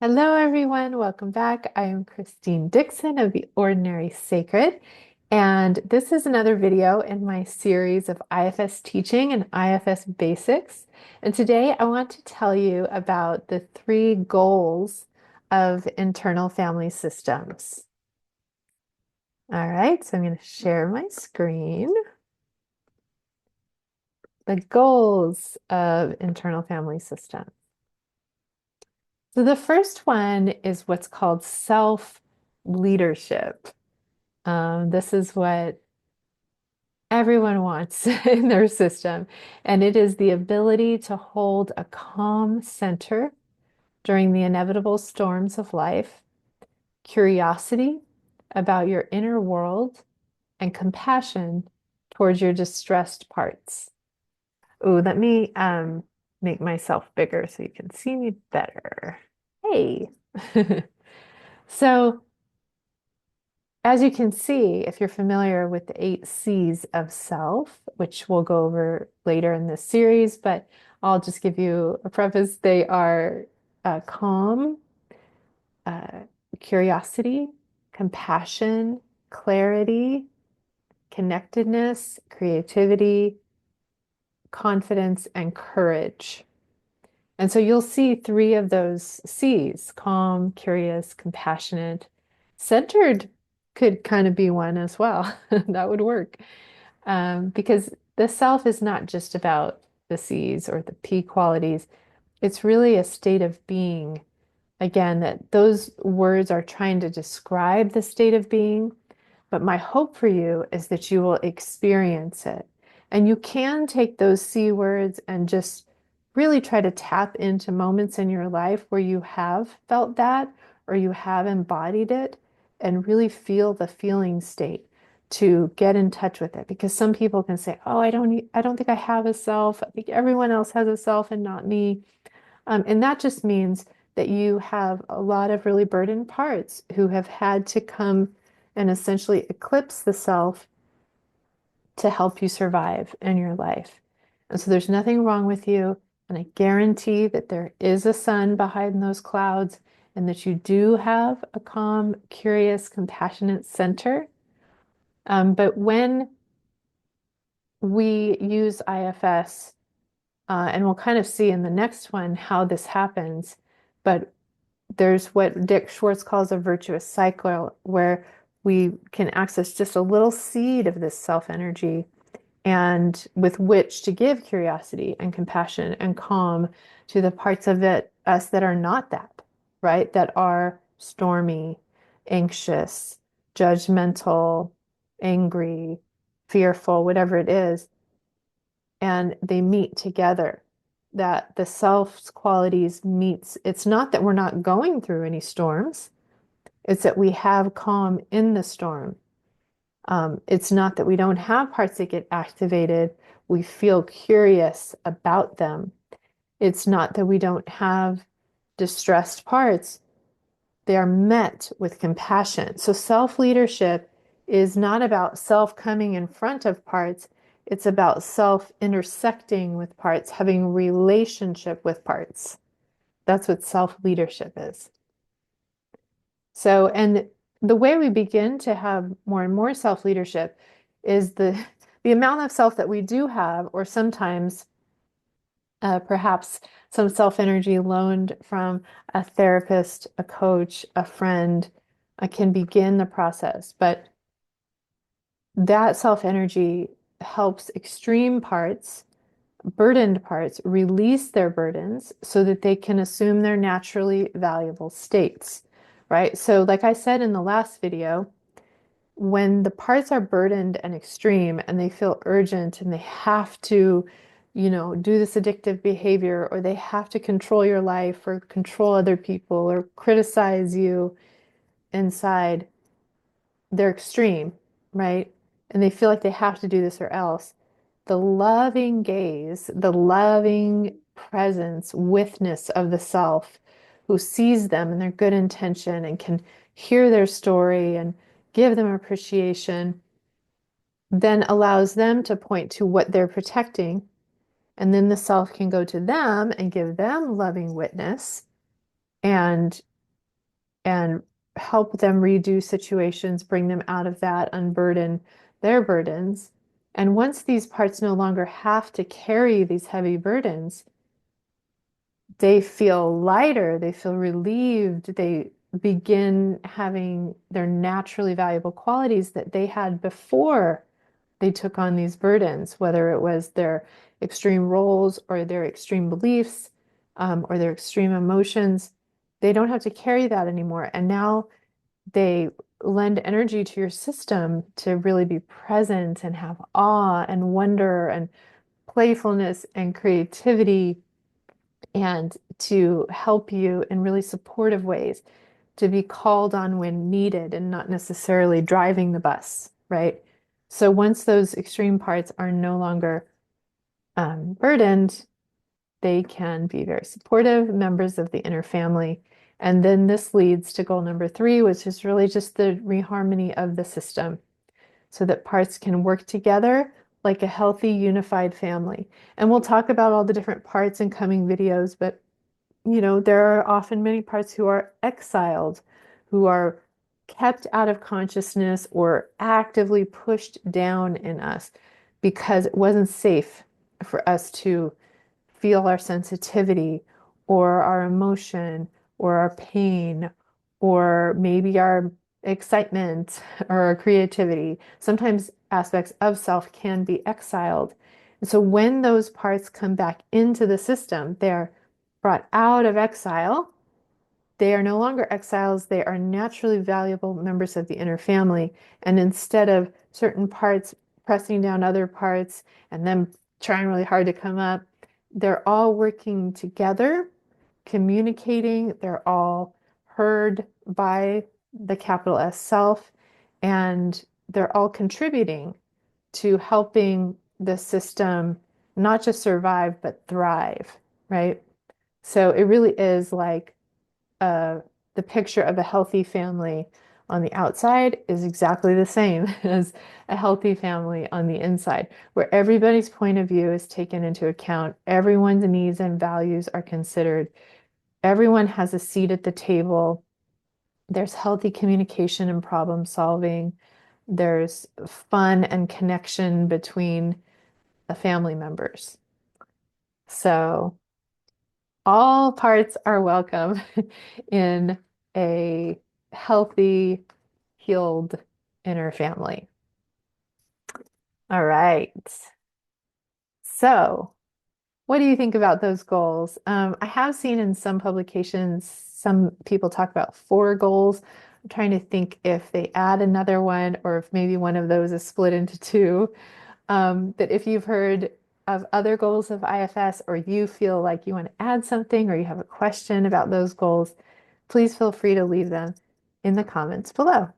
Hello, everyone. Welcome back. I am Christine Dixon of The Ordinary Sacred, and this is another video in my series of IFS teaching and IFS basics. And today I want to tell you about the three goals of internal family systems. All right, so I'm going to share my screen. The goals of internal family systems. So the first one is what's called self-leadership. This is what everyone wants in their system, and it is the ability to hold a calm center during the inevitable storms of life, curiosity about your inner world, and compassion towards your distressed parts. Oh, let me make myself bigger so you can see me better. Hey. So, as you can see, if you're familiar with the 8 C's of self, which we'll go over later in this series, but I'll just give you a preface. They are calm, uh, curiosity, compassion, clarity, connectedness, creativity, confidence, and courage. And so you'll see 3 of those C's: calm, curious, compassionate. Centered could kind of be one as well. That would work. Because the self is not just about the C's or the P qualities. It's really a state of being. Again, that those words are trying to describe the state of being, but my hope for you is that you will experience it. And you can take those C words and just really try to tap into moments in your life where you have felt that or you have embodied it and really feel the feeling state to get in touch with it. Because some people can say, "Oh, I don't think I have a self. I think everyone else has a self and not me." And that just means that you have a lot of really burdened parts who have had to come and essentially eclipse the self to help you survive in your life. And so there's nothing wrong with you. And I guarantee that there is a sun behind those clouds and that you do have a calm, curious, compassionate center. But when we use IFS, and we'll kind of see in the next one how this happens, but there's what Dick Schwartz calls a virtuous cycle, where we can access just a little seed of this self energy and with which to give curiosity and compassion and calm to the parts of us that are not that, right? That are stormy, anxious, judgmental, angry, fearful, whatever it is. And they meet together. That the self's qualities meets. It's not that we're not going through any storms. It's that we have calm in the storm. It's not that we don't have parts that get activated. We feel curious about them. It's not that we don't have distressed parts. They are met with compassion. So self-leadership is not about self coming in front of parts. It's about self intersecting with parts, having relationship with parts. That's what self-leadership is. So, and the way we begin to have more and more self-leadership is the amount of self that we do have, or sometimes perhaps some self-energy loaned from a therapist, a coach, a friend, can begin the process. But that self-energy helps extreme parts, burdened parts, release their burdens so that they can assume their naturally valuable states, right? So, like I said in the last video, when the parts are burdened and extreme and they feel urgent and they have to, do this addictive behavior, or they have to control your life or control other people or criticize you inside, they're extreme, right? And they feel like they have to do this or else. The loving gaze, the loving presence, witness of the self who sees them and their good intention and can hear their story and give them appreciation, then allows them to point to what they're protecting. And then the self can go to them and give them loving witness and and help them redo situations, bring them out of that, unburden their burdens. And once these parts no longer have to carry these heavy burdens, they feel lighter, they feel relieved, they begin having their naturally valuable qualities that they had before they took on these burdens, whether it was their extreme roles or their extreme beliefs, or their extreme emotions. They don't have to carry that anymore. And now they lend energy to your system to really be present and have awe and wonder and playfulness and creativity, and to help you in really supportive ways, to be called on when needed and not necessarily driving the bus, right? So once those extreme parts are no longer burdened, they can be very supportive members of the inner family. And then this leads to goal number 3, which is really just the reharmony of the system so that parts can work together like a healthy, unified family. And we'll talk about all the different parts in coming videos, but there are often many parts who are exiled, who are kept out of consciousness or actively pushed down in us because it wasn't safe for us to feel our sensitivity or our emotion or our pain or maybe our excitement or our creativity. Sometimes aspects of self can be exiled. And so when those parts come back into the system, they're brought out of exile. They are no longer exiles, they are naturally valuable members of the inner family. And instead of certain parts pressing down other parts and then trying really hard to come up, they're all working together, communicating, they're all heard by the capital S self, and they're all contributing to helping the system not just survive, but thrive, right? So it really is like uh, the picture of a healthy family on the outside is exactly the same as a healthy family on the inside, where everybody's point of view is taken into account, everyone's needs and values are considered, everyone has a seat at the table, there's healthy communication and problem solving, there's fun and connection between the family members. So all parts are welcome in a healthy, healed inner family. All right. So, what do you think about those goals? I have seen in some publications, some people talk about 4 goals. I'm trying to think if they add another one or if maybe one of those is split into 2. But if you've heard of other goals of IFS or you feel like you want to add something or you have a question about those goals, please feel free to leave them in the comments below.